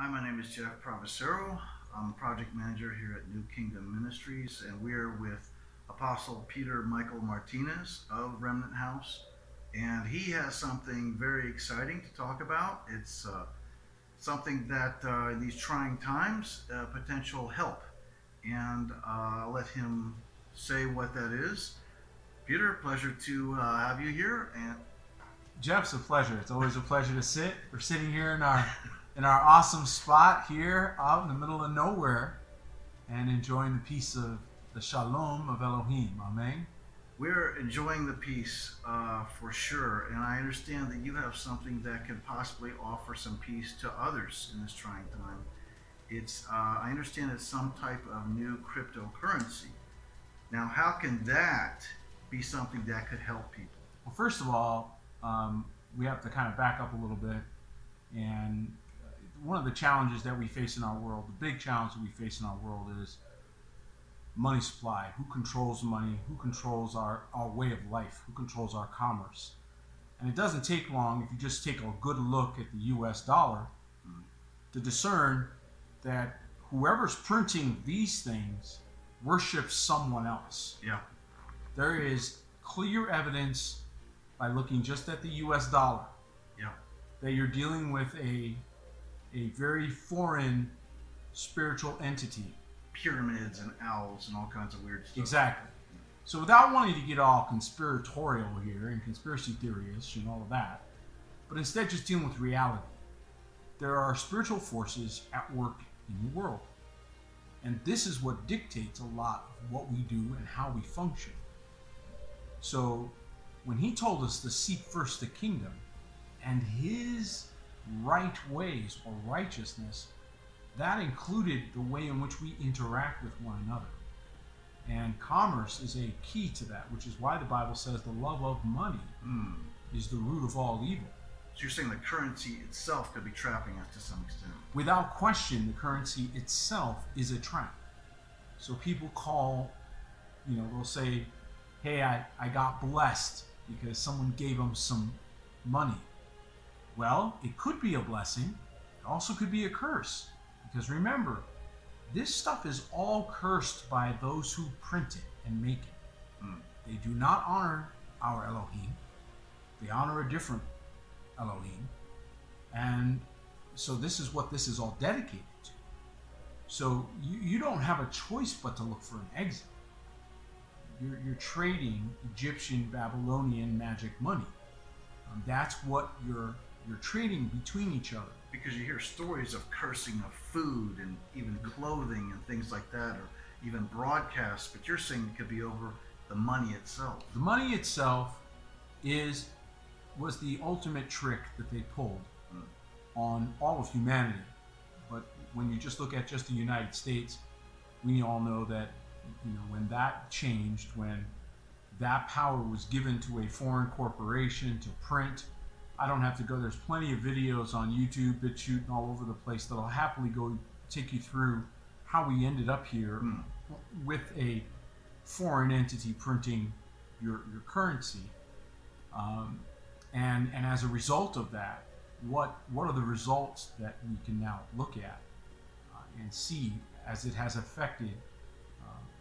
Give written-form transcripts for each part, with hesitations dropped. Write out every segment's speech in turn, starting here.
Hi, my name is Jeff Provocero. I'm project manager here at New Kingdom Ministries, and we're with Apostle Peter Michael Martinez of Remnant House. And he has something very exciting to talk about. It's something that in these trying times, potential help. And I'll let him say what that is. Peter, pleasure to have you here. And Jeff, it's a pleasure. It's always a pleasure to sit. We're sitting here in our awesome spot here out in the middle of nowhere and enjoying the peace of the shalom of Elohim. Amen. We're enjoying the peace for sure, and I understand that you have something that can possibly offer some peace to others in this trying time. It's I understand it's some type of new cryptocurrency. Now, how can that be something that could help people? Well, first of all, we have to kind of back up a little bit. And one of the challenges that we face in our world, the big challenge that we face in our world is money supply. Who controls money? Who controls our way of life? Who controls our commerce? And it doesn't take long if you just take a good look at the US dollar to discern that whoever's printing these things worships someone else. Yeah. There is clear evidence by looking just at the US dollar that you're dealing with a very foreign spiritual entity. Pyramids and owls and all kinds of weird stuff. Exactly. So without wanting to get all conspiratorial here and conspiracy theorists and all of that, but instead just dealing with reality. There are spiritual forces at work in the world. And this is what dictates a lot of what we do and how we function. So when he told us to seek first the kingdom and his right ways or righteousness, that included the way in which we interact with one another. And commerce is a key to that, which is why the Bible says the love of money is the root of all evil. So you're saying the currency itself could be trapping us to some extent? Without question, the currency itself is a trap. So people call, they'll say, hey, I got blessed because someone gave them some money. Well, it could be a blessing. It also could be a curse. Because remember, this stuff is all cursed by those who print it and make it. They do not honor our Elohim. They honor a different Elohim. And so this is what this is all dedicated to. So you don't have a choice but to look for an exit. You're trading Egyptian, Babylonian magic money. That's what you're trading between each other. Because you hear stories of cursing of food and even clothing and things like that, or even broadcasts, but you're saying it could be over the money itself. The money itself was the ultimate trick that they pulled on all of humanity. But when you just look at just the United States, we all know that when that changed, when that power was given to a foreign corporation to print, I don't have to go. There's plenty of videos on YouTube, BitChute, and all over the place that'll happily go take you through how we ended up here with a foreign entity printing your currency. And as a result of that, what are the results that we can now look at and see as it has affected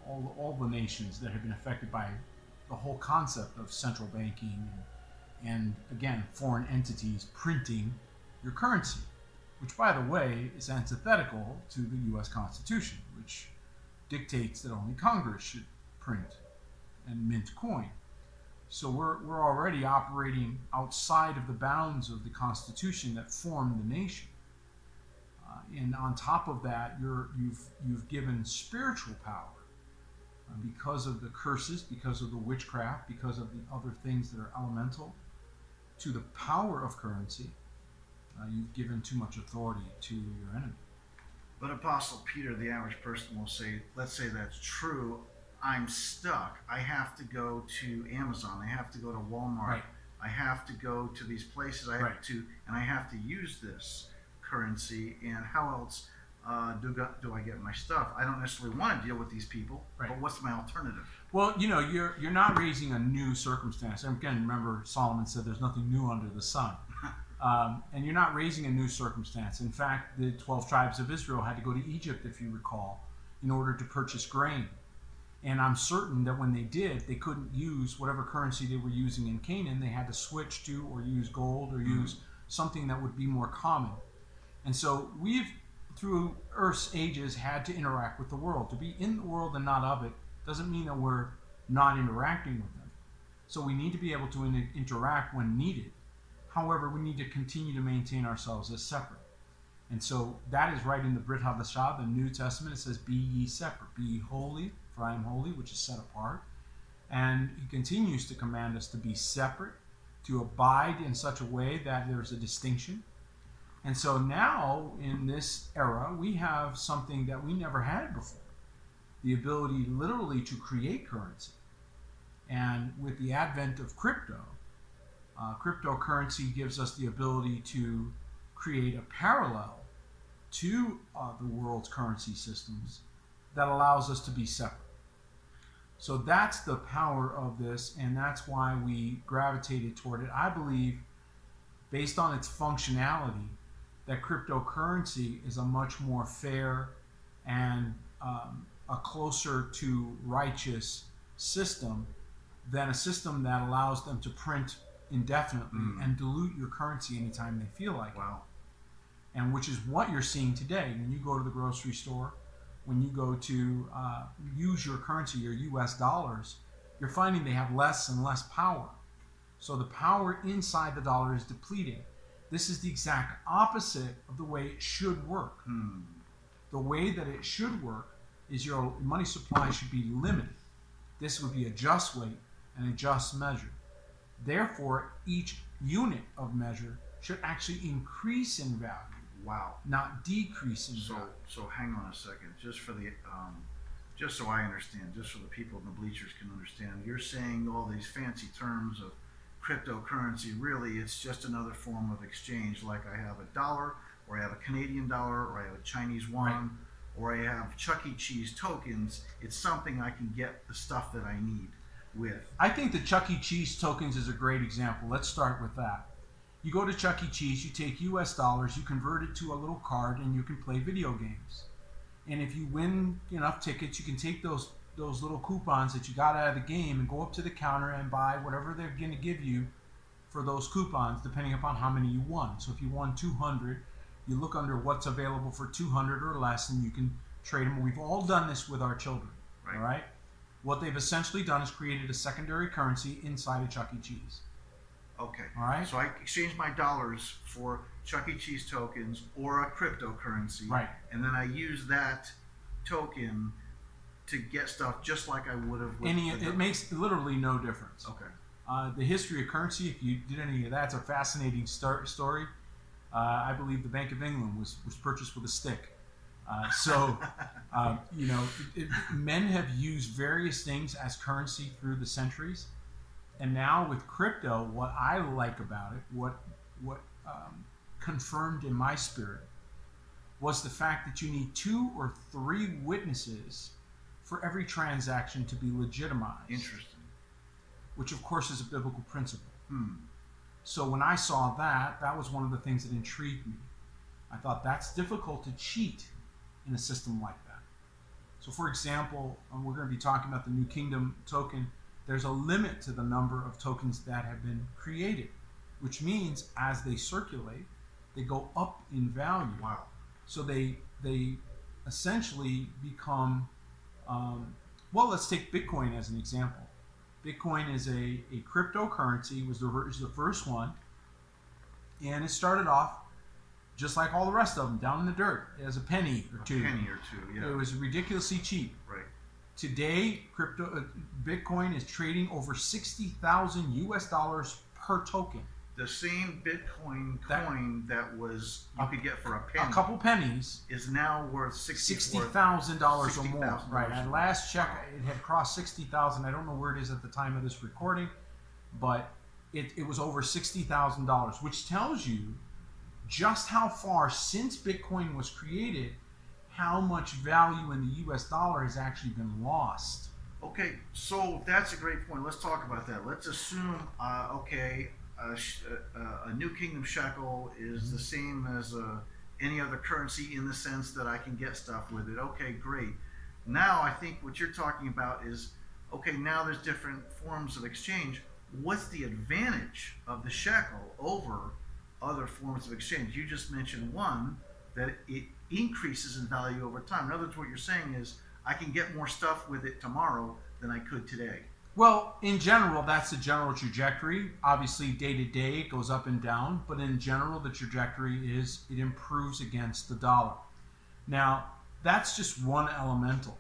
all the nations that have been affected by the whole concept of central banking and again, foreign entities printing your currency, which, by the way, is antithetical to the U.S. Constitution, which dictates that only Congress should print and mint coin. So we're already operating outside of the bounds of the Constitution that formed the nation. And on top of that, you've given spiritual power because of the curses, because of the witchcraft, because of the other things that are elemental to the power of currency. You've given too much authority to your enemy. But Apostle Peter, the average person will say, let's say that's true, I'm stuck. I have to go to Amazon. I have to go to Walmart. Right. I have to go to these places. I have to use this currency. And how else do I get my stuff? I don't necessarily want to deal with these people, but what's my alternative? Well, you're not raising a new circumstance. And again, remember Solomon said there's nothing new under the sun. And you're not raising a new circumstance. In fact, the 12 tribes of Israel had to go to Egypt, if you recall, in order to purchase grain. And I'm certain that when they did, they couldn't use whatever currency they were using in Canaan. They had to switch to or use gold or use something that would be more common. And so we've, through Earth's ages, had to interact with the world. To be in the world and not of it doesn't mean that we're not interacting with them. So we need to be able to interact when needed. However, we need to continue to maintain ourselves as separate. And so that is right in the Brit Hadashah, the New Testament. It says, be ye separate, be ye holy, for I am holy, which is set apart. And he continues to command us to be separate, to abide in such a way that there's a distinction. And so now, in this era, we have something that we never had before. The ability literally to create currency. And with the advent of cryptocurrency gives us the ability to create a parallel to the world's currency systems that allows us to be separate. So that's the power of this, and that's why we gravitated toward it. I believe, based on its functionality, that cryptocurrency is a much more fair and a closer to righteous system than a system that allows them to print indefinitely and dilute your currency anytime they feel like it. And which is what you're seeing today. When you go to the grocery store, when you go to use your currency, your US dollars, you're finding they have less and less power. So the power inside the dollar is depleting. This is the exact opposite of the way it should work. The way that it should work is your money supply should be limited. This would be a just weight and a just measure. Therefore, each unit of measure should actually increase in value. Not decrease in value. So hang on a second, just for the, just so I understand, just so the people in the bleachers can understand. You're saying all these fancy terms of cryptocurrency, really it's just another form of exchange. Like I have a dollar, or I have a Canadian dollar, or I have a Chinese yuan, or I have Chuck E. Cheese tokens. It's something I can get the stuff that I need with. I think the Chuck E. Cheese tokens is a great example. Let's start with that. You go to Chuck E. Cheese, you take US dollars, you convert it to a little card, and you can play video games. And if you win enough tickets, you can take those little coupons that you got out of the game and go up to the counter and buy whatever they're going to give you for those coupons, depending upon how many you won. So if you won 200, you look under what's available for 200 or less, and you can trade them. We've all done this with our children, all right? What they've essentially done is created a secondary currency inside of Chuck E. Cheese. Okay. All right. So I exchange my dollars for Chuck E. Cheese tokens or a cryptocurrency. Right. And then I use that token to get stuff just like I would have with It makes literally no difference. Okay. The history of currency, if you did any of that, it's a fascinating story. I believe the Bank of England was purchased with a stick. Men have used various things as currency through the centuries. And now with crypto, what I like about it, what confirmed in my spirit, was the fact that you need 2 or 3 witnesses for every transaction to be legitimized. Interesting. Which of course is a biblical principle. So when I saw that, that was one of the things that intrigued me. I thought that's difficult to cheat in a system like that. So for example, we're going to be talking about the New Kingdom token. There's a limit to the number of tokens that have been created, which means as they circulate, they go up in value. Wow. So they essentially become, well, let's take Bitcoin as an example. Bitcoin is a cryptocurrency, was the first one, and it started off just like all the rest of them, down in the dirt, as a penny or two. Yeah. It was ridiculously cheap. Right. Today, Bitcoin is trading over 60,000 US dollars per token. The same Bitcoin coin that was you could get for a penny, a couple pennies, is now worth $60,000 or more. Right. At last check, it had crossed 60,000. I don't know where it is at the time of this recording, but it was over $60,000, which tells you just how far since Bitcoin was created, how much value in the US dollar has actually been lost. Okay, so that's a great point. Let's talk about that. Let's assume, a New Kingdom Shekel is the same as any other currency in the sense that I can get stuff with it. Okay, great. Now I think what you're talking about is, okay, now there's different forms of exchange. What's the advantage of the shekel over other forms of exchange? You just mentioned one, that it increases in value over time. In other words, what you're saying is I can get more stuff with it tomorrow than I could today. Well, in general, that's the general trajectory. Obviously, day to day, it goes up and down. But in general, the trajectory is it improves against the dollar. Now, that's just one elemental.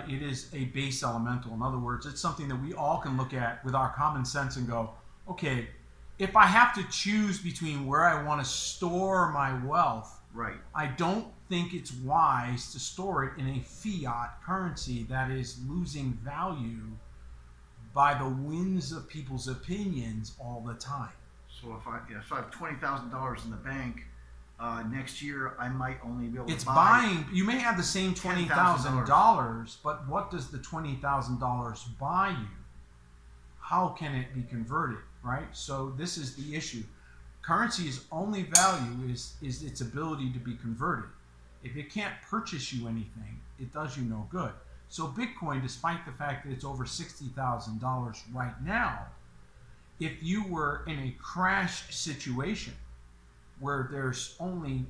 It is a base elemental. In other words, it's something that we all can look at with our common sense and go, okay, if I have to choose between where I want to store my wealth, right, I don't think it's wise to store it in a fiat currency that is losing value by the winds of people's opinions all the time. So if I have $20,000 in the bank, next year I might only be able to buy. It's buying. You may have the same $20,000, but what does the $20,000 buy you? How can it be converted? Right. So this is the issue. Currency's only value is its ability to be converted. If it can't purchase you anything, it does you no good. So Bitcoin, despite the fact that it's over $60,000 right now, if you were in a crash situation where there's only,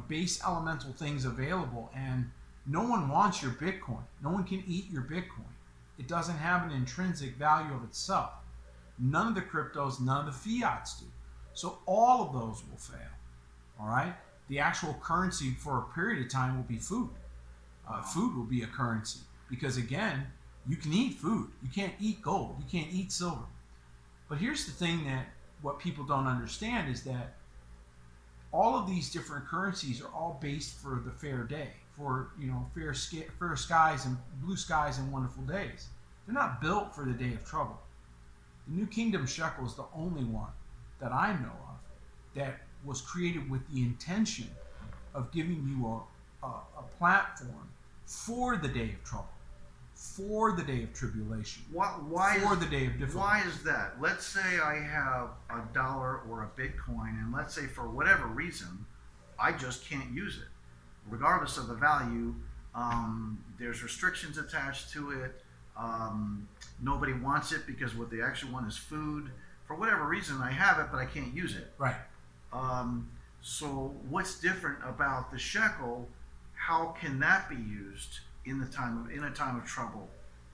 base elemental things available and no one wants your Bitcoin, no one can eat your Bitcoin, it doesn't have an intrinsic value of itself. None of the cryptos, none of the fiats do. So all of those will fail. All right? The actual currency for a period of time will be food. Food will be a currency because, again, you can eat food. You can't eat gold. You can't eat silver. But here's the thing that what people don't understand is that all of these different currencies are all based for the fair day, for fair skies and blue skies and wonderful days. They're not built for the day of trouble. The New Kingdom Shekel is the only one that I know of that was created with the intention of giving you a platform for the day of trouble, for the day of tribulation, for the day of difficulty. Why is that? Let's say I have $1 or a Bitcoin, and let's say for whatever reason, I just can't use it. Regardless of the value, there's restrictions attached to it. Nobody wants it because what they actually want is food. For whatever reason, I have it, but I can't use it. Right. So what's different about the shekel? How can that be used in a time of trouble?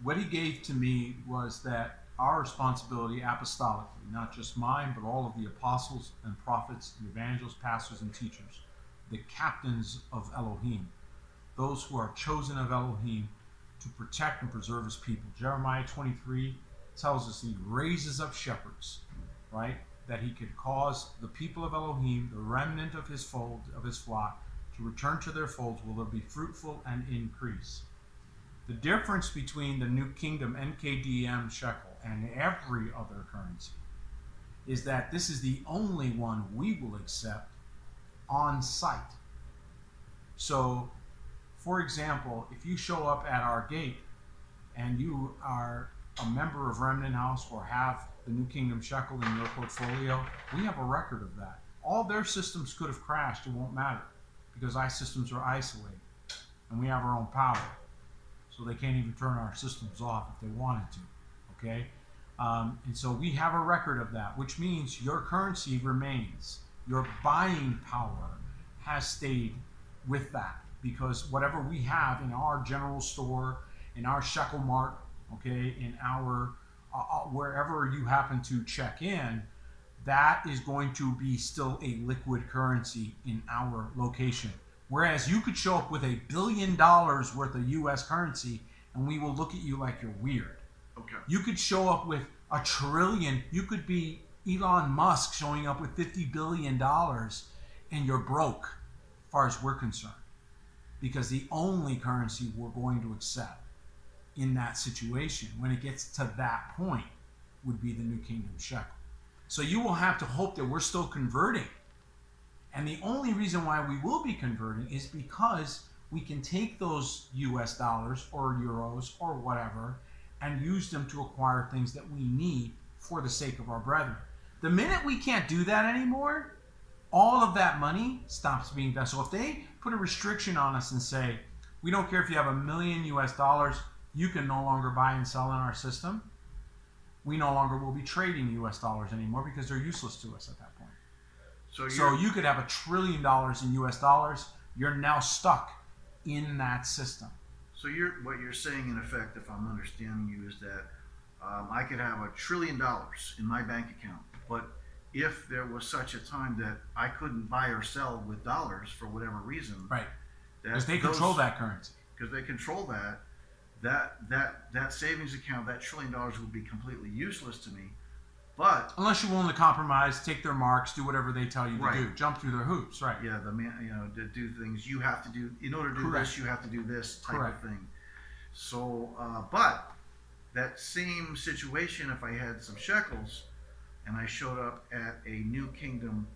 What he gave to me was that our responsibility apostolically, not just mine, but all of the apostles and prophets and evangelists, pastors and teachers, the captains of Elohim, those who are chosen of Elohim to protect and preserve his people. Jeremiah 23 tells us he raises up shepherds, right? That he could cause the people of Elohim, the remnant of his fold, of his flock, to return to their folds, will they be fruitful and increase. The difference between the New Kingdom NKDM shekel and every other currency is that this is the only one we will accept on site. So, for example, if you show up at our gate and you are a member of Remnant House or have the New Kingdom Shekel in your portfolio, we have a record of that. All their systems could have crashed, it won't matter, because our systems are isolated and we have our own power. So they can't even turn our systems off if they wanted to, okay? And so we have a record of that, which means your currency remains. Your buying power has stayed with that, because whatever we have in our general store, in our shekel mart, okay, in our wherever you happen to check in, that is going to be still a liquid currency in our location. Whereas you could show up with $1 billion worth of U.S. currency and we will look at you like you're weird. Okay. You could show up with $1 trillion. You could be Elon Musk showing up with $50 billion and you're broke, as far as we're concerned. Because the only currency we're going to accept in that situation, when it gets to that point, would be the New Kingdom Shekel. So you will have to hope that we're still converting. And the only reason why we will be converting is because we can take those US dollars or euros or whatever and use them to acquire things that we need for the sake of our brethren. The minute we can't do that anymore, all of that money stops being done. So if they put a restriction on us and say, we don't care if you have $1 million US, you can no longer buy and sell in our system, we no longer will be trading US dollars anymore because they're useless to us at that point. So you could have $1 trillion in US dollars. You're now stuck in that system. So what you're saying, in effect, if I'm understanding you, is that I could have $1 trillion in my bank account, but if there was such a time that I couldn't buy or sell with dollars for whatever reason, right? Because they control that currency. Because they control that savings account, that $1 trillion would be completely useless to me. But unless you're willing to compromise, take their marks, do whatever they tell you to do, jump through their hoops, right? Yeah, to do things you have to do in order to do this, you have to do this type of thing. So, but that same situation, if I had some shekels and I showed up at a New Kingdom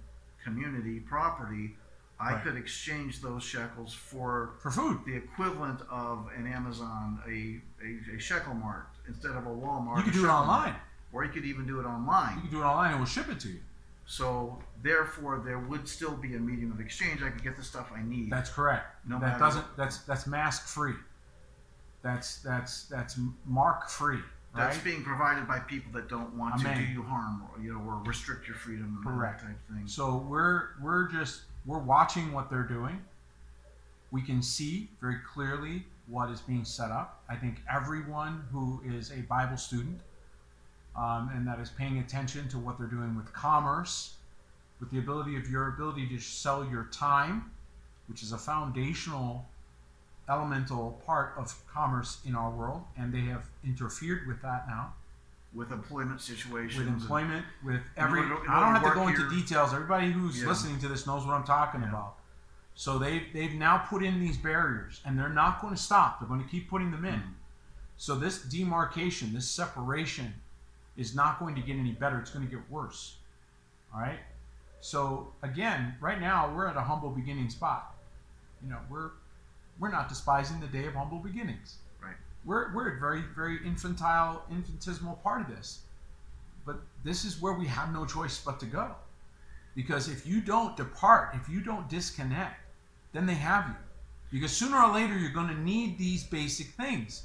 community property, I could exchange those shekels for food, the equivalent of an Amazon, a shekel mart instead of a Walmart. You could do it online. Or you could even do it online. You could do it online and we'll ship it to you. So therefore, there would still be a medium of exchange. I could get the stuff I need. That's correct. That's mask free. That's mark free. Right? That's being provided by people that don't want to do you harm, or restrict your freedom. Correct. That type of thing. So we're watching what they're doing. We can see very clearly what is being set up. I think everyone who is a Bible student and that is paying attention to what they're doing with commerce, with your ability to sell your time, which is a foundational, elemental part of commerce in our world, and they have interfered with that now. With employment situations. With employment, with every... I don't have to go into details. Everybody who's listening to this knows what I'm talking about. So they've now put in these barriers, and they're not going to stop. They're going to keep putting them in. So this demarcation, this separation, is not going to get any better. It's going to get worse. All right? So again, right now we're at a humble beginning spot. We're not despising the day of humble beginnings. Right. We're a very, very infinitesimal part of this. But this is where we have no choice but to go. Because if you don't depart, if you don't disconnect, then they have you. Because sooner or later you're going to need these basic things.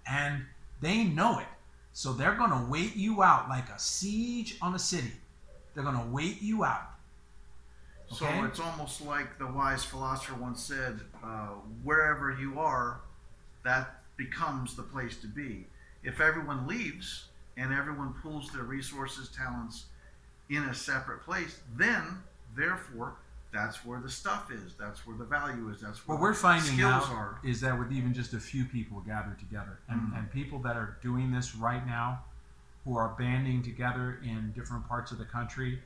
And they know it. So they're going to wait you out like a siege on a city. They're going to wait you out. Okay? So it's almost like the wise philosopher once said, wherever you are, that becomes the place to be. If everyone leaves and everyone pools their resources, talents in a separate place, then, therefore, that's where the stuff is. That's where the value is. That's where what we're finding skills now are. Is that with even just a few people gathered together, and people that are doing this right now, who are banding together in different parts of the country,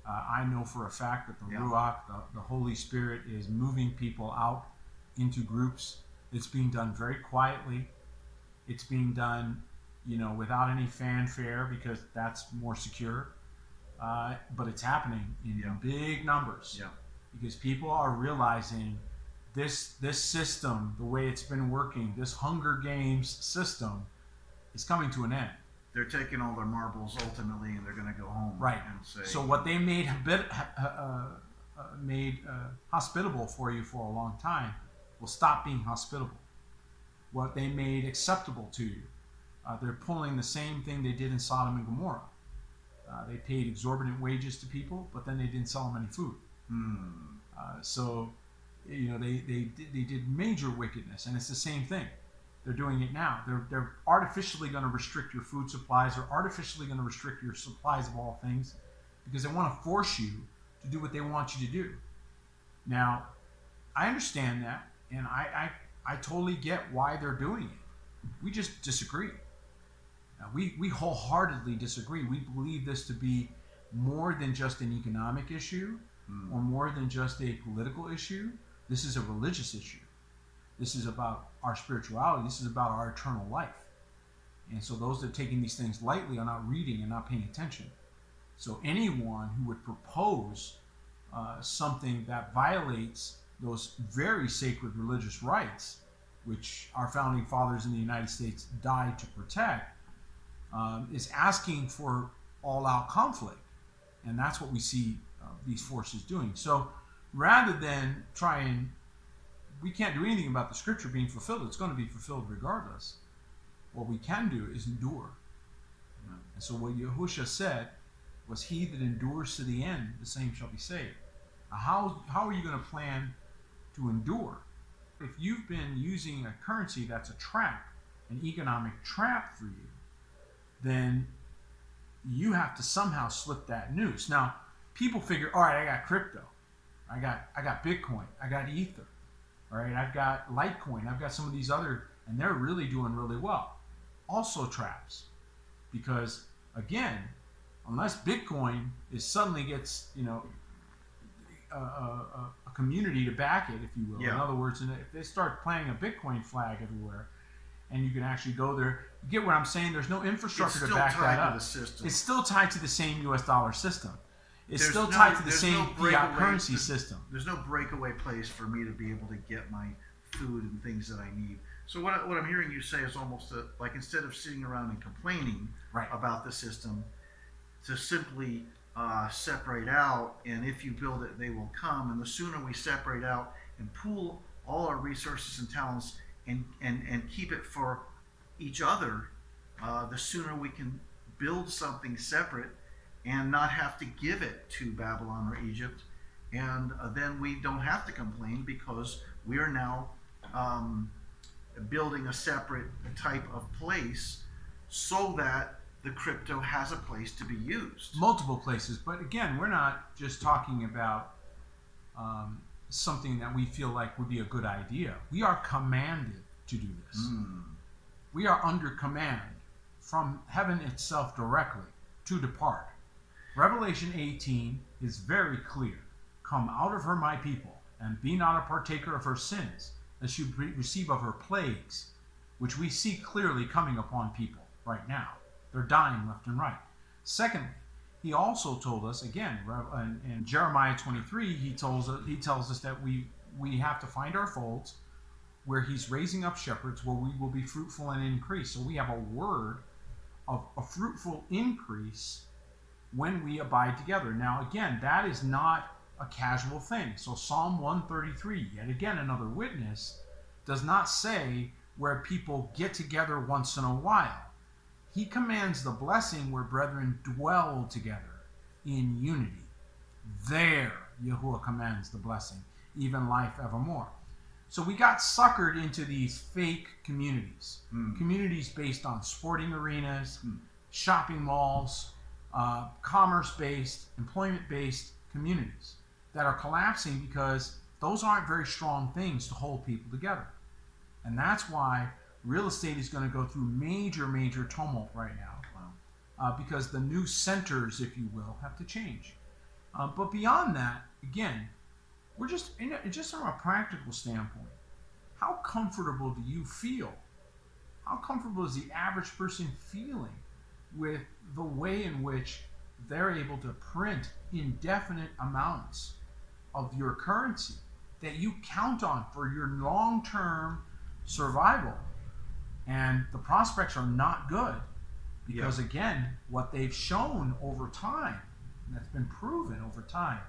I know for a fact that the Ruach, the Holy Spirit, is moving people out into groups. It's being done very quietly. It's being done, without any fanfare because that's more secure. But it's happening in big numbers. Yeah. Because people are realizing this system, the way it's been working, this Hunger Games system, is coming to an end. They're taking all their marbles ultimately, and they're going to go home. Right. And say, so what they made hospitable for you for a long time will stop being hospitable. What they made acceptable to you, they're pulling the same thing they did in Sodom and Gomorrah. They paid exorbitant wages to people, but then they didn't sell them any food. So, they did major wickedness, and it's the same thing. They're doing it now. They're artificially going to restrict your food supplies, or artificially going to restrict your supplies of all things, because they want to force you to do what they want you to do. Now, I understand that, and I totally get why they're doing it. We just disagree. We wholeheartedly disagree. We believe this to be more than just an economic issue or more than just a political issue. This is a religious issue. This is about our spirituality. This is about our eternal life. And so those that are taking these things lightly are not reading and not paying attention. So anyone who would propose something that violates those very sacred religious rights, which our founding fathers in the United States died to protect, is asking for all-out conflict. And that's what we see these forces doing. So rather than we can't do anything about the scripture being fulfilled. It's going to be fulfilled regardless. What we can do is endure. And so what Yahusha said was, he that endures to the end, the same shall be saved. Now, how are you going to plan to endure? If you've been using a currency that's a trap, an economic trap for you, then you have to somehow slip that noose. Now, people figure, all right, I got crypto, I got Bitcoin, I got Ether, all right, I've got Litecoin, I've got some of these other, and they're really doing really well. Also traps, because again, unless Bitcoin suddenly gets, a community to back it, if you will. Yeah. In other words, if they start planting a Bitcoin flag everywhere, and you can actually go there, you get what I'm saying? There's no infrastructure to back that up. It's still tied to the same U.S. dollar system. It's still tied to the same fiat currency system. There's no breakaway place for me to be able to get my food and things that I need. So what I'm hearing you say is almost like, instead of sitting around and complaining about the system, to simply separate out, and if you build it, they will come. And the sooner we separate out and pool all our resources and talents and keep it for each other, the sooner we can build something separate and not have to give it to Babylon or Egypt. And then we don't have to complain, because we are now building a separate type of place so that the crypto has a place to be used. Multiple places. But again, we're not just talking about something that we feel like would be a good idea. We are commanded to do this. We are under command from heaven itself directly to depart. Revelation 18 is very clear. Come out of her, my people, and be not a partaker of her sins, lest you receive of her plagues, which we see clearly coming upon people right now. They're dying left and right. Secondly, he also told us, again, in Jeremiah 23, he tells us that we have to find our folds, where he's raising up shepherds, where we will be fruitful and increase. So we have a word of a fruitful increase when we abide together. Now, again, that is not a casual thing. So Psalm 133, yet again another witness, does not say where people get together once in a while. He commands the blessing where brethren dwell together in unity. There, Yahuwah commands the blessing, even life evermore. So we got suckered into these fake communities. Communities based on sporting arenas, shopping malls, commerce-based, employment-based communities that are collapsing, because those aren't very strong things to hold people together. And that's why real estate is going to go through major, major tumult right now, because the new centers, if you will, have to change. But beyond that, again, we're just from a practical standpoint, how comfortable do you feel? How comfortable is the average person feeling with the way in which they're able to print indefinite amounts of your currency that you count on for your long-term survival? And the prospects are not good, because again, what they've shown over time, and that's been proven over time,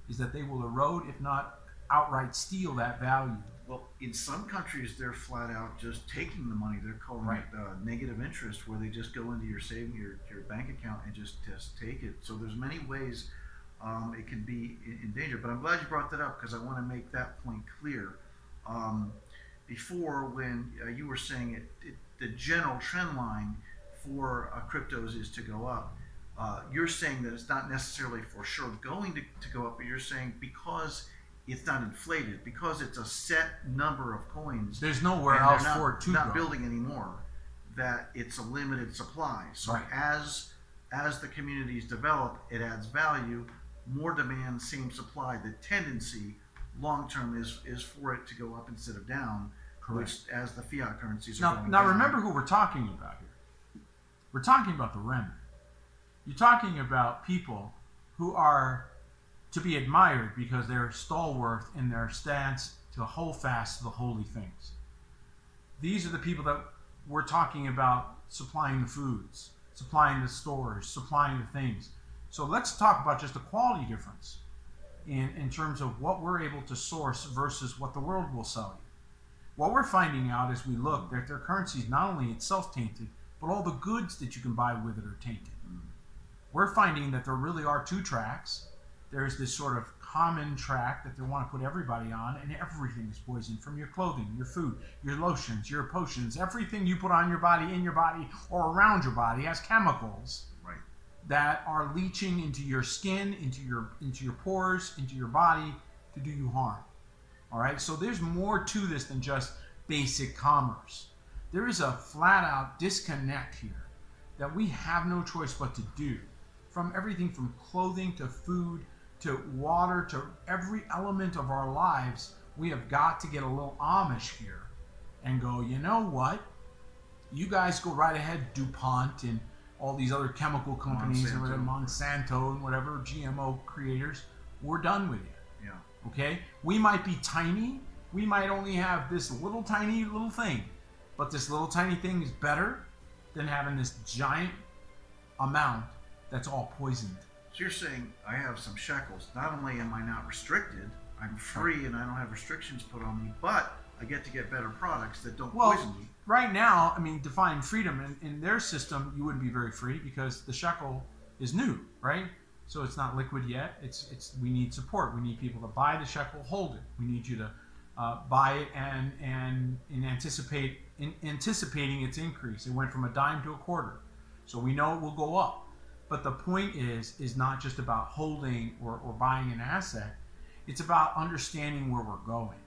is that they will erode, if not outright steal, that value. Well, in some countries, they're flat out just taking the money. They're calling it negative interest, where they just go into your saving, your bank account, and just take it. So there's many ways it can be in danger. But I'm glad you brought that up, because I want to make that point clear. Before, when you were saying the general trend line for cryptos is to go up, you're saying that it's not necessarily for sure going to go up, but you're saying because it's not inflated, because it's a set number of coins, there's nowhere else for it to not go. Building anymore, that it's a limited supply. So as the communities develop, it adds value. More demand, same supply. The tendency long term is for it to go up instead of down. Correct. Which, as the fiat currencies are going down. Now remember who we're talking about here. We're talking about the remnant. You're talking about people who are to be admired because they're stalwart in their stance to hold fast to the holy things. These are the people that we're talking about supplying the foods, supplying the stores, supplying the things. So let's talk about just the quality difference in terms of what we're able to source versus what the world will sell you. What we're finding out as we look that their currency is not only itself tainted, but all the goods that you can buy with it are tainted. We're finding that there really are two tracks. There's this sort of common track that they want to put everybody on, and everything is poisoned, from your clothing, your food, your lotions, your potions. Everything you put on your body, in your body, or around your body has chemicals that are leaching into your skin, into your pores, into your body to do you harm. All right, so there's more to this than just basic commerce. There is a flat-out disconnect here that we have no choice but to do, from everything from clothing to food to water to every element of our lives. We have got to get a little Amish here and go, you know what? You guys go right ahead, DuPont and all these other chemical companies, Monsanto and whatever, GMO creators. We're done with you. Yeah. Okay? We might be tiny. We might only have this little tiny little thing. But this little tiny thing is better than having this giant amount that's all poisoned. So you're saying I have some shekels. Not only am I not restricted, I'm free and I don't have restrictions put on me, but I get to get better products that don't poison me. Right now, I mean, define freedom. In their system, you wouldn't be very free because the shekel is new, right? So it's not liquid yet. We need support. We need people to buy the shekel, hold it. We need you to buy it and anticipating its increase. It went from a dime to a quarter. So we know it will go up. But the point is not just about holding or buying an asset. It's about understanding where we're going.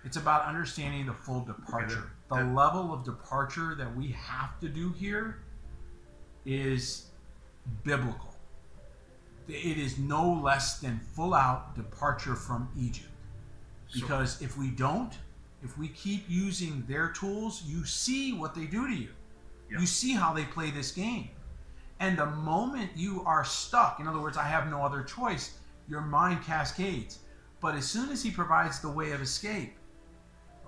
It's about understanding the full departure. The level of departure that we have to do here is biblical. It is no less than full out departure from Egypt. Because if we don't, if we keep using their tools, you see what they do to you. Yeah. You see how they play this game. And the moment you are stuck, in other words, I have no other choice, your mind cascades. But as soon as he provides the way of escape,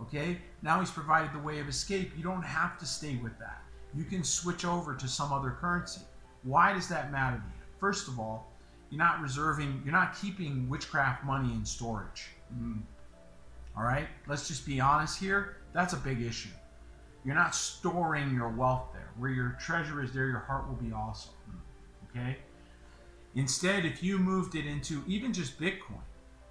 okay, now he's provided the way of escape, you don't have to stay with that. You can switch over to some other currency. Why does that matter to you? First of all, you're not keeping witchcraft money in storage. All right, let's just be honest here. That's a big issue. You're not storing your wealth there. Where your treasure is, there your heart will be also. Okay? Instead, if you moved it into even just Bitcoin,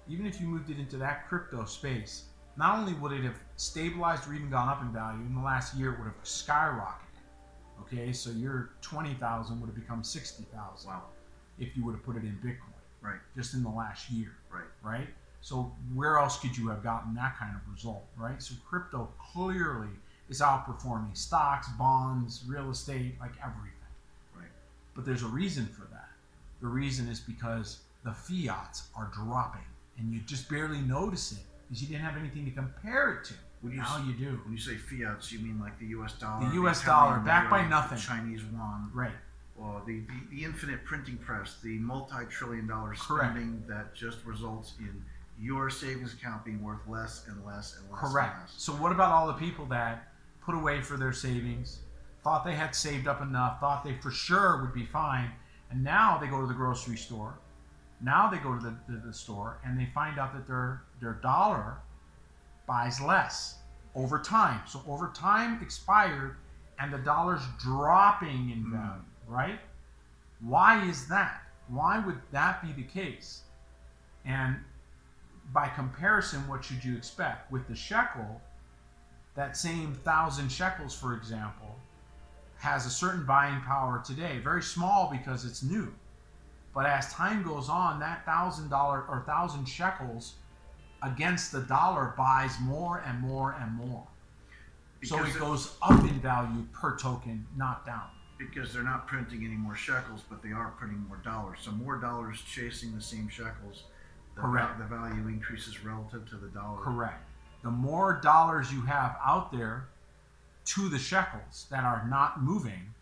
even if you moved it into that crypto space, not only would it have stabilized or even gone up in value, in the last year it would have skyrocketed. Okay, so your 20,000 would have become 60,000. Wow. If you would have put it in Bitcoin. Right. Just in the last year. Right. Right? So where else could you have gotten that kind of result, right? So crypto clearly is outperforming stocks, bonds, real estate, like everything. Right. But there's a reason for that. The reason is because the fiats are dropping, and you just barely notice it because you didn't have anything to compare it to. Now you do. When you say fiats, you mean like the U.S. dollar? The U.S. dollar, backed by nothing. The Chinese yuan. Right. Well, the infinite printing press, the multi-trillion-dollar spending that just results in your savings account being worth less and less and less. Correct. And less. So what about all the people that put away for their savings, thought they had saved up enough, thought they for sure would be fine, and now they go to the grocery store, now they go to the store, and they find out that their dollar buys less over time. So over time expired, and the dollar's dropping in value, right? Why is that? Why would that be the case? And by comparison, what should you expect? With the shekel, that same 1,000 shekels, for example, has a certain buying power today. Very small because it's new. But as time goes on, that $1,000 or 1,000 shekels against the dollar buys more and more and more. So it goes up in value per token, not down. Because they're not printing any more shekels, but they are printing more dollars. So more dollars chasing the same shekels. Correct. The value increases relative to the dollar. Correct. The more dollars you have out there to the shekels that are not moving,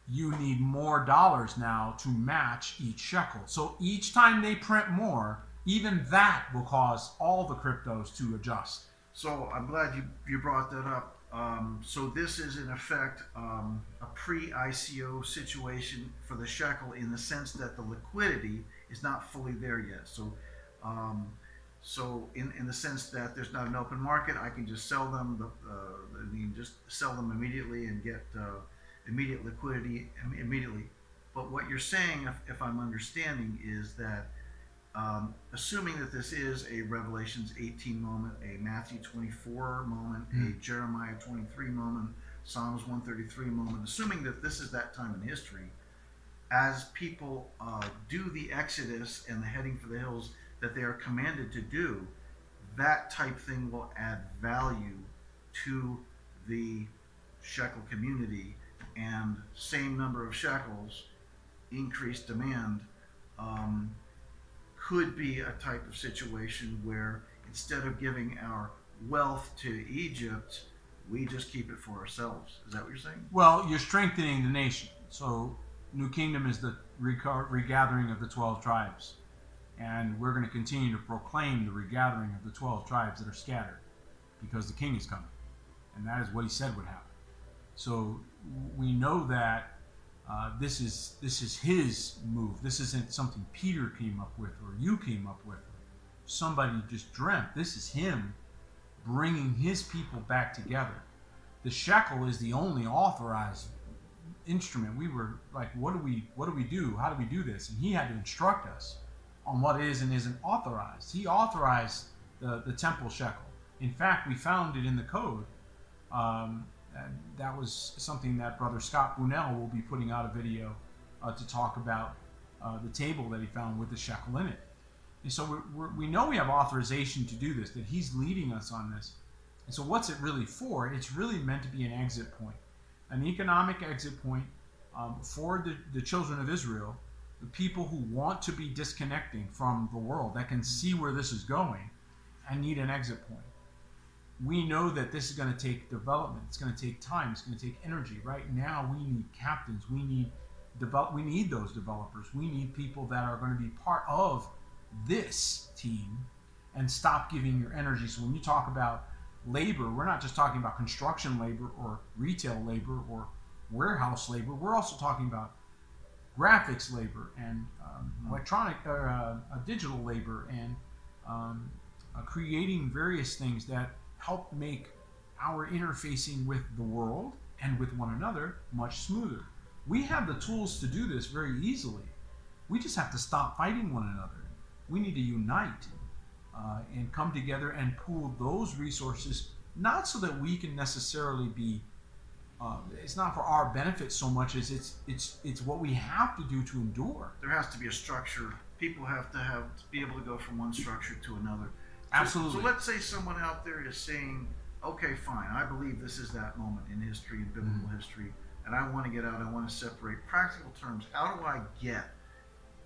you need more dollars now to match each shekel. So each time they print more, even that will cause all the cryptos to adjust. So I'm glad you brought that up. So this is in effect a pre-ICO situation for the shekel in the sense that the liquidity is not fully there yet. Um, so in the sense that there's not an open market, I can just sell them. I mean, just sell them immediately and get immediate liquidity immediately. But what you're saying, if I'm understanding, is that assuming that this is a Revelations 18 moment, a Matthew 24 moment, a Jeremiah 23 moment, Psalms 133 moment, assuming that this is that time in history, as people do the Exodus and the heading for the hills that they are commanded to do, that type thing will add value to the shekel community, and same number of shekels, increased demand, could be a type of situation where instead of giving our wealth to Egypt, we just keep it for ourselves. Is that what you're saying? Well, you're strengthening the nation. So New Kingdom is the regathering of the 12 tribes. And we're going to continue to proclaim the regathering of the 12 tribes that are scattered because the king is coming. And that is what he said would happen. So we know that this is his move. This isn't something Peter came up with or you came up with. Somebody just dreamt. This is him bringing his people back together. The shekel is the only authorized instrument. We were like, what do we do? How do we do this? And he had to instruct us on what is and isn't authorized. He authorized the temple shekel. In fact, we found it in the code. And that was something that Brother Scott Bunnell will be putting out a video to talk about the table that he found with the shekel in it. And so we know we have authorization to do this, that he's leading us on this. And so what's it really for? It's really meant to be an exit point, an economic exit point for the children of Israel, the people who want to be disconnecting from the world, that can see where this is going and need an exit point. We know that this is going to take development. It's going to take time. It's going to take energy. Right now, we need captains. We need those developers. We need people that are going to be part of this team and stop giving your energy. So when you talk about labor, we're not just talking about construction labor or retail labor or warehouse labor. We're also talking about graphics labor and electronic digital labor and creating various things that help make our interfacing with the world and with one another much smoother. We have the tools to do this very easily. We just have to stop fighting one another. We need to unite and come together and pool those resources, not so that we can necessarily be, it's not for our benefit so much as it's what we have to do to endure. There has to be a structure. People have to be able to go from one structure to another. Absolutely. So let's say someone out there is saying, okay, fine, I believe this is that moment in history, in biblical history, and I want to get out, I want to separate. Practical terms, how do I get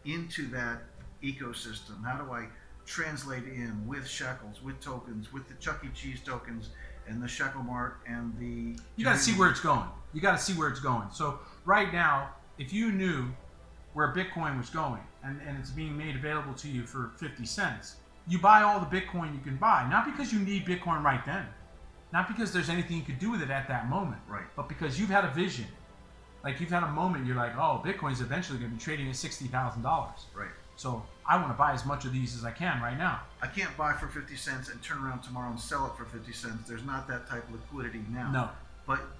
into that ecosystem? How do I translate in with shekels, with tokens, with the Chuck E. Cheese tokens, and the Shekel Mart, and the... You got to see where it's going. You got to see where it's going. So right now, if you knew where Bitcoin was going, and it's being made available to you for 50 cents, you buy all the Bitcoin you can buy, not because you need Bitcoin right then, not because there's anything you could do with it at that moment, right? But because you've had a vision, like you've had a moment, you're like, oh, Bitcoin's eventually going to be trading at $60,000, right? So I want to buy as much of these as I can right now. I can't buy for 50 cents and turn around tomorrow and sell it for 50 cents. There's not that type of liquidity now. No.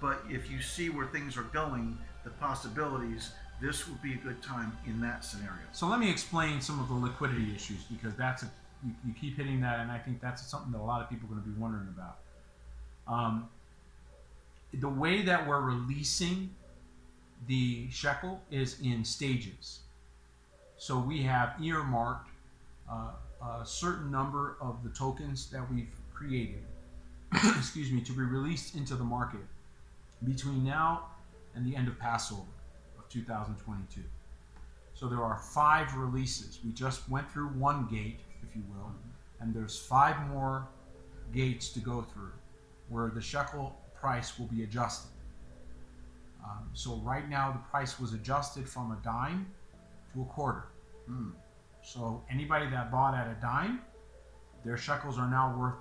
But if you see where things are going, the possibilities, this would be a good time in that scenario. So let me explain some of the liquidity issues, because you keep hitting that, and I think that's something that a lot of people are going to be wondering about. The way that we're releasing the shekel is in stages. So we have earmarked a certain number of the tokens that we've created, excuse me, to be released into the market between now and the end of Passover of 2022. So there are 5 releases. We just went through one gate, if you will, and there's 5 more gates to go through where the shekel price will be adjusted. So right now the price was adjusted from a dime to a quarter. So anybody that bought at a dime, their shekels are now worth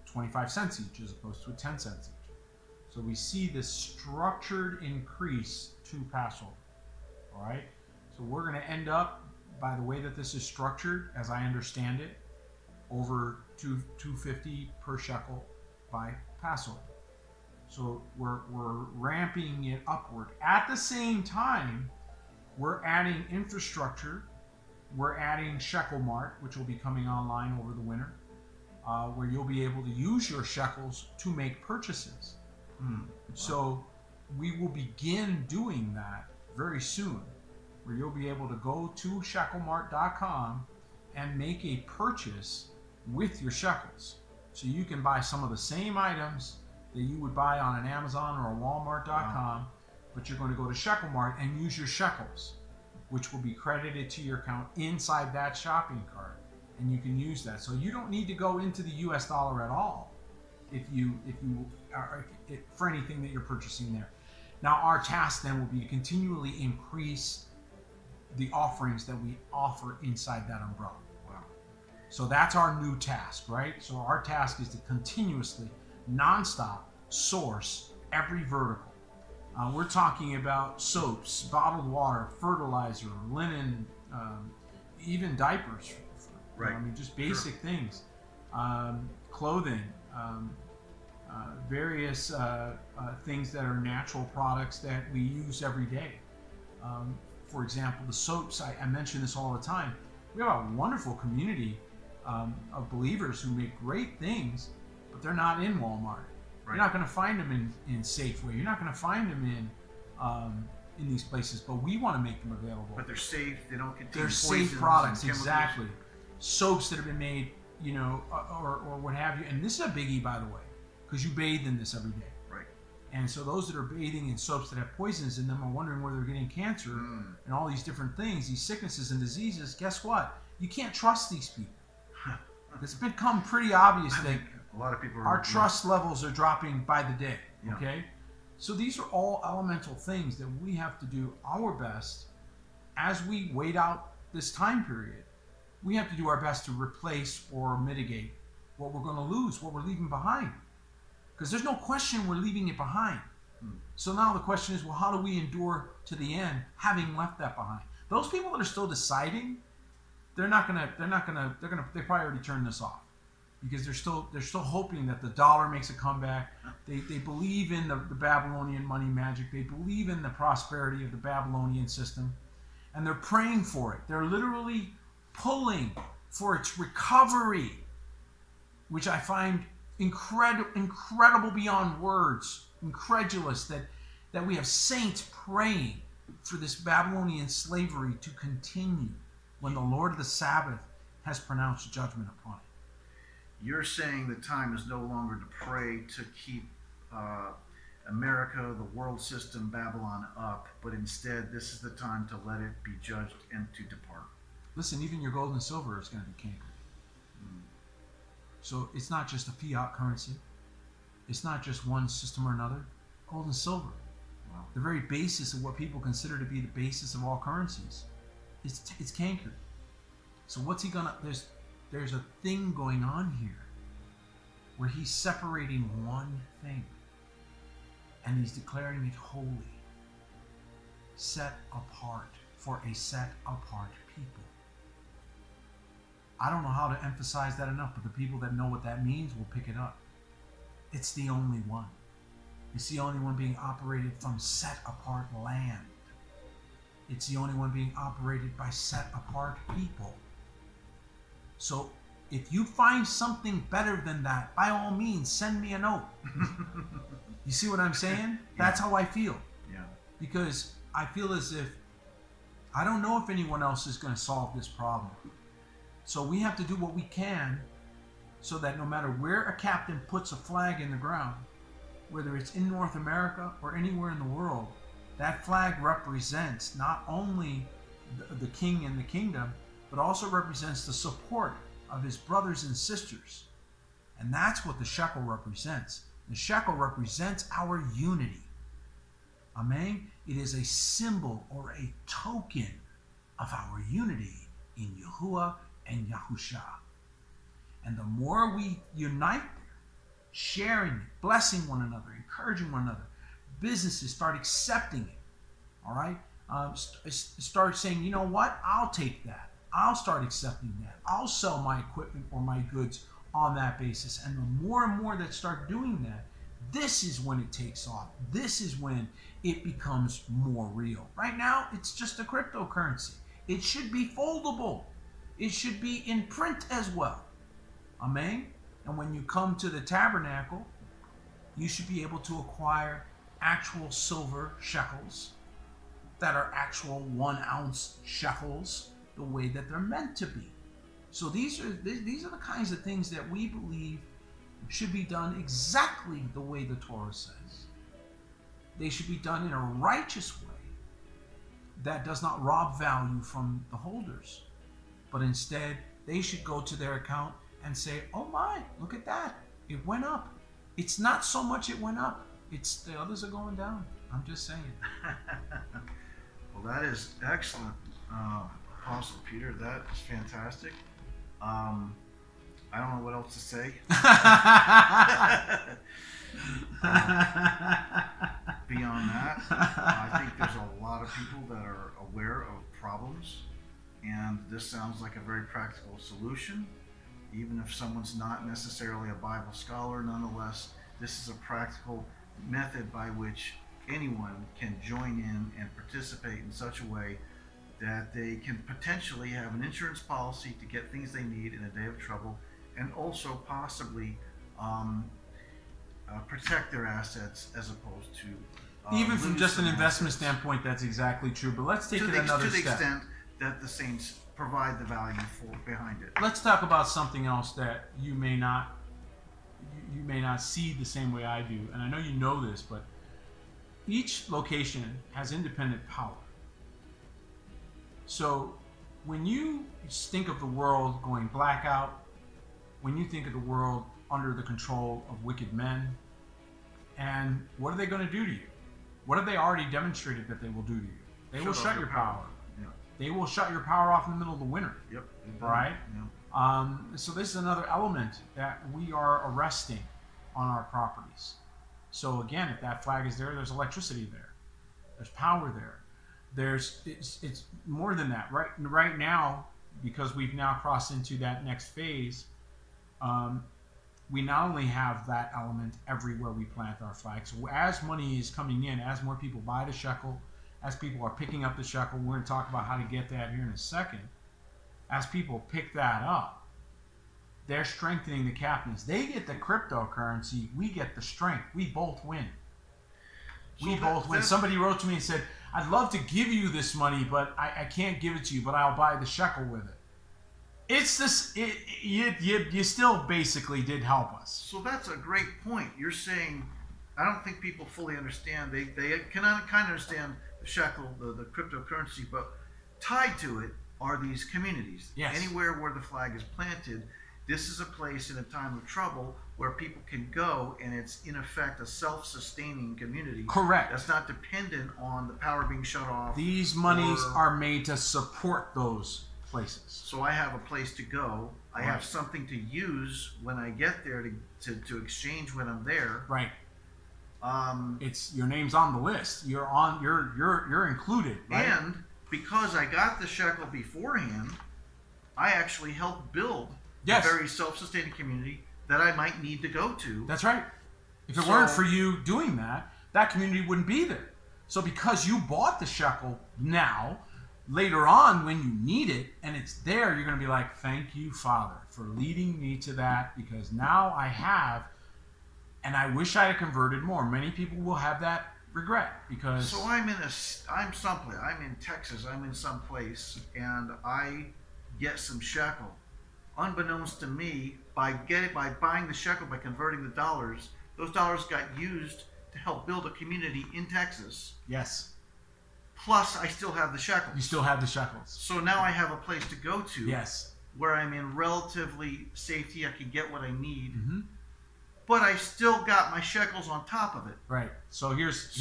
25 cents each as opposed to 10 cents each. So we see this structured increase to Passover. All right. So we're going to end up, by the way that this is structured, as I understand it, over $2.50 per shekel by Passover. So we're ramping it upward. At the same time, we're adding infrastructure. We're adding Shekel Mart, which will be coming online over the winter, where you'll be able to use your shekels to make purchases. So we will begin doing that very soon, where you'll be able to go to shekelmart.com and make a purchase with your shekels. So you can buy some of the same items that you would buy on an Amazon or a Walmart.com, but you're going to go to Shekel Mart and use your shekels, which will be credited to your account inside that shopping cart, and you can use that. So you don't need to go into the U.S. dollar at all if you are for anything that you're purchasing there. Now our task then will be to continually increase the offerings that we offer inside that umbrella. Wow. So that's our new task, right? So our task is to continuously, nonstop, source every vertical. We're talking about soaps, bottled water, fertilizer, linen, even diapers. Right. I mean, just basic things. Clothing, various things that are natural products that we use every day. For example, the soaps, I mention this all the time. We have a wonderful community of believers who make great things, but they're not in Walmart. Right. You're not going to find them in Safeway. You're not going to find them in these places, but we want to make them available. But they're safe. They don't contain They're poisons safe products, and exactly. Soaps that have been made, you know, or what have you. And this is a biggie, by the way, because you bathe in this every day. Right. And so those that are bathing in soaps that have poisons in them are wondering where they're getting cancer and all these different things, these sicknesses and diseases. Guess what? You can't trust these people. It's become pretty obvious that a lot of people our trust levels are dropping by the day. Yeah. Okay? So these are all elemental things that we have to do our best as we wait out this time period. We have to do our best to replace or mitigate what we're going to lose, what we're leaving behind. Because there's no question we're leaving it behind. So now the question is, well, how do we endure to the end having left that behind? Those people that are still deciding, they probably already turned this off. Because they're still hoping that the dollar makes a comeback. They believe in the Babylonian money magic. They believe in the prosperity of the Babylonian system. And they're praying for it. They're literally pulling for its recovery, which I find incredible beyond words, incredulous that we have saints praying for this Babylonian slavery to continue when the Lord of the Sabbath has pronounced judgment upon it. You're saying the time is no longer to pray to keep America, the world system, Babylon up, but instead this is the time to let it be judged and to depart. Listen, even your gold and silver is going to be cankered. So it's not just a fiat currency. It's not just one system or another. Gold and silver, the very basis of what people consider to be the basis of all currencies, it's cankered. So what's he gonna? There's a thing going on here where he's separating one thing and he's declaring it holy, set apart for a set apart people. I don't know how to emphasize that enough, but the people that know what that means will pick it up. It's the only one. It's the only one being operated from set apart land. It's the only one being operated by set apart people. So if you find something better than that, by all means, send me a note. You see what I'm saying? Yeah. That's how I feel. Yeah. Because I feel as if I don't know if anyone else is going to solve this problem. So we have to do what we can so that no matter where a captain puts a flag in the ground, whether it's in North America or anywhere in the world, that flag represents not only the king and the kingdom, but also represents the support of his brothers and sisters. And that's what the shekel represents. The shekel represents our unity. Amen? It is a symbol or a token of our unity in Yahuwah and Yahusha. And the more we unite, sharing it, blessing one another, encouraging one another. Businesses start accepting it. All right? Start saying, you know what? I'll take that. I'll start accepting that. I'll sell my equipment or my goods on that basis. And the more and more that start doing that, this is when it takes off. This is when it becomes more real. Right now, it's just a cryptocurrency. It should be foldable. It should be in print as well. Amen? And when you come to the tabernacle, you should be able to acquire actual silver shekels that are actual 1 ounce shekels, the way that they're meant to be. So these are the kinds of things that we believe should be done exactly the way the Torah says. They should be done in a righteous way that does not rob value from the holders, but instead they should go to their account and say, oh my, look at that, it went up. It's not so much it went up, it's the others are going down. I'm just saying. Well, that is excellent, Apostle Peter. That is fantastic. I don't know what else to say. Beyond that, I think there's a lot of people that are aware of problems, and this sounds like a very practical solution. Even if someone's not necessarily a Bible scholar, nonetheless, this is a practical method by which anyone can join in and participate in such a way that they can potentially have an insurance policy to get things they need in a day of trouble, and also possibly protect their assets as opposed to even from just an investment standpoint. That's exactly true. But let's take it another step. To the extent that the saints provide the value behind it. Let's talk about something else that you may not see the same way I do, and I know you know this, but each location has independent power. So when you think of the world going blackout, when you think of the world under the control of wicked men, and what are they going to do to you? What have they already demonstrated that they will do to you? They will shut your power. Yeah. They will shut your power off in the middle of the winter. Yep. Right? Yeah. So this is another element that we are arresting on our properties. So again, if that flag is there, there's electricity there. There's power there. It's more than that. Right now, because we've now crossed into that next phase, we not only have that element everywhere we plant our flags. So as money is coming in, as more people buy the shekel, as people are picking up the shekel, we're going to talk about how to get that here in a second. As people pick that up, they're strengthening the captains. They get the cryptocurrency, we get the strength. We both win. We both win. Somebody wrote to me and said, I'd love to give you this money, but I can't give it to you, but I'll buy the shekel with it. It's this, you still basically did help us. So that's a great point. You're saying, I don't think people fully understand. They can kind of understand the shekel, the cryptocurrency, but tied to it are these communities. Yes. Anywhere where the flag is planted, this is a place in a time of trouble where people can go, and it's in effect a self-sustaining community. Correct. That's not dependent on the power being shut off. These monies are made to support those places. So I have a place to go. I have something to use when I get there to exchange when I'm there. Right. It's your name's on the list. You're included. Right? And because I got the shekel beforehand, I actually helped build a very self-sustaining community that I might need to go to. That's right. If it weren't for you doing that, that community wouldn't be there. So because you bought the shekel now, later on when you need it and it's there, you're going to be like, thank you, Father, for leading me to that, because now I have, and I wish I had converted more. Many people will have that regret because... So I'm someplace. I'm in Texas. I'm in some place, and I get some shekel. Unbeknownst to me, by buying the shekel, by converting the dollars, those dollars got used to help build a community in Texas. Yes. Plus, I still have the shekels. You still have the shekels. So now I have a place to go to. Yes. Where I'm in relatively safety. I can get what I need. Mm-hmm. But I still got my shekels on top of it. Right. So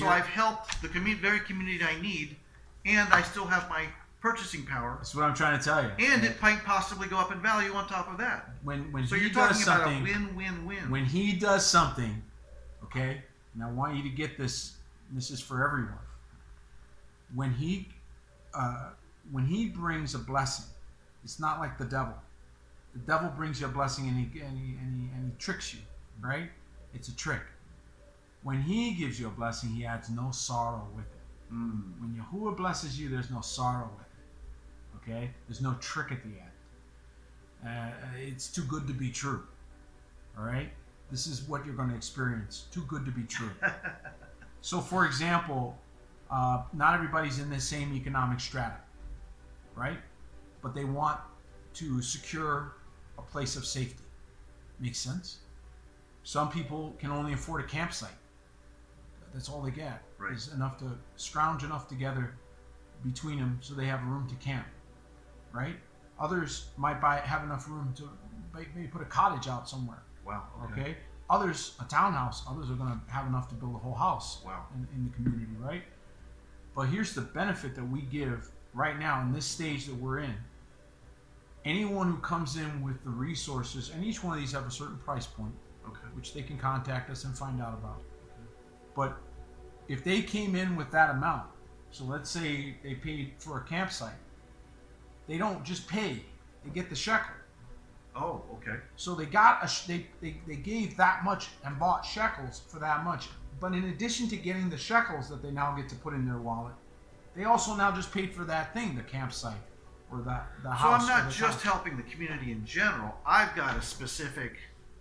I've helped the very community I need, and I still have my purchasing power. That's what I'm trying to tell you. And it might possibly go up in value on top of that. When so he you're does talking about something, a win-win-win. when he does something, okay, and I want you to get this. This is for everyone. When he brings a blessing, it's not like the devil. The devil brings you a blessing and he tricks you, right? It's a trick. When he gives you a blessing, he adds no sorrow with it. When Yahuwah blesses you, there's no sorrow with it. Okay? There's no trick at the end. It's too good to be true. All right? This is what you're going to experience. Too good to be true. So, for example, not everybody's in the same economic strata, right? But they want to secure a place of safety. Makes sense? Some people can only afford a campsite. That's all they get. Right. Is enough to scrounge enough together between them so they have room to camp, right? Others might have enough room to maybe put a cottage out somewhere. Wow. Okay. Others, a townhouse. Others are going to have enough to build a whole house. Wow. In the community, right? But here's the benefit that we give right now in this stage that we're in. Anyone who comes in with the resources, and each one of these have a certain price point, which they can contact us and find out about. But if they came in with that amount, so let's say they paid for a campsite, they don't just pay; they get the shekel. Oh, okay. So they got they gave that much and bought shekels for that much. But in addition to getting the shekels that they now get to put in their wallet, they also now just paid for that thing, the campsite or the house. So I'm not just helping the community in general. I've got a specific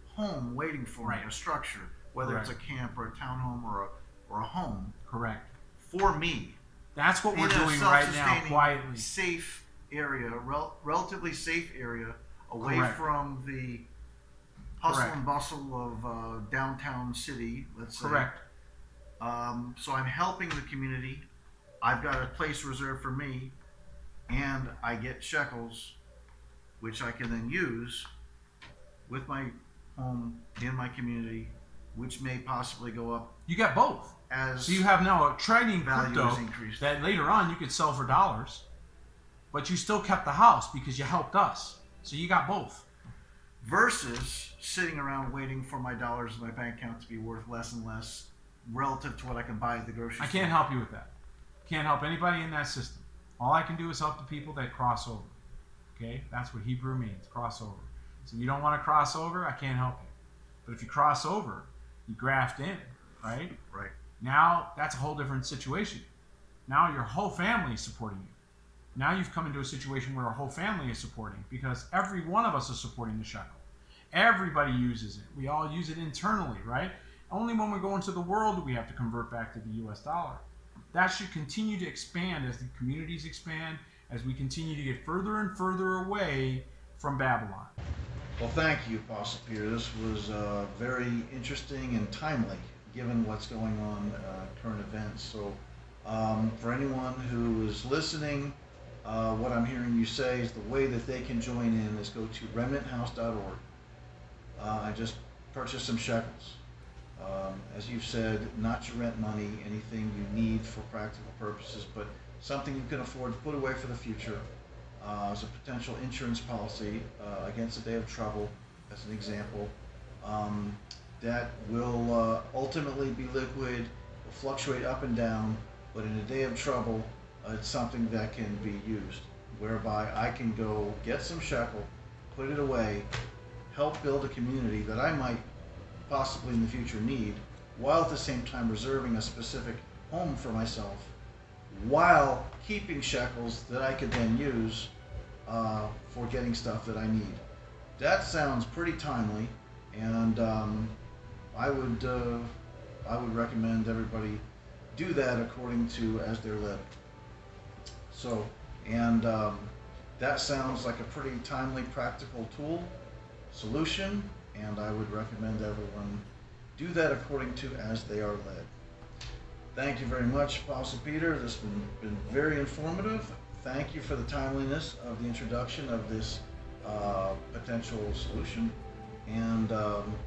home waiting for me, a structure, whether it's a camp or a townhome or a home. Correct. For me. That's what we're doing right now, quietly. Safe area, relatively safe area, away from the hustle and bustle of downtown city, let's say. Correct. So I'm helping the community. I've got a place reserved for me, and I get shekels, which I can then use with my home in my community, which may possibly go up. You got both. So you have now a trading crypto that later on you could sell for dollars, but you still kept the house because you helped us. So you got both. Versus sitting around waiting for my dollars in my bank account to be worth less and less relative to what I can buy at the grocery store. I can't help you with that. Can't help anybody in that system. All I can do is help the people that cross over. Okay? That's what Hebrew means, cross over. So you don't want to cross over, I can't help you. But if you cross over, you graft in, right? Right. Now, that's a whole different situation. Now your whole family is supporting you. Now you've come into a situation where our whole family is supporting, because every one of us is supporting the shekel. Everybody uses it. We all use it internally, right? Only when we go into the world do we have to convert back to the US dollar. That should continue to expand as the communities expand, as we continue to get further and further away from Babylon. Well, thank you, Apostle Peter. This was very interesting and timely, given what's going on, current events. So for anyone who is listening, what I'm hearing you say is the way that they can join in is go to remnanthouse.org. I just purchased some shekels. As you've said, not your rent money, anything you need for practical purposes, but something you can afford to put away for the future as a potential insurance policy against a day of trouble, as an example. That will ultimately be liquid, will fluctuate up and down, but in a day of trouble, it's something that can be used, whereby I can go get some shekel, put it away, help build a community that I might possibly in the future need, while at the same time reserving a specific home for myself, while keeping shekels that I could then use for getting stuff that I need. That sounds pretty timely, and I would recommend everybody do that according to as they're led. So, and that sounds like a pretty timely, practical tool, solution, and I would recommend everyone do that according to as they are led. Thank you very much, Apostle Peter. This has been very informative. Thank you for the timeliness of the introduction of this potential solution, and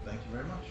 thank you very much.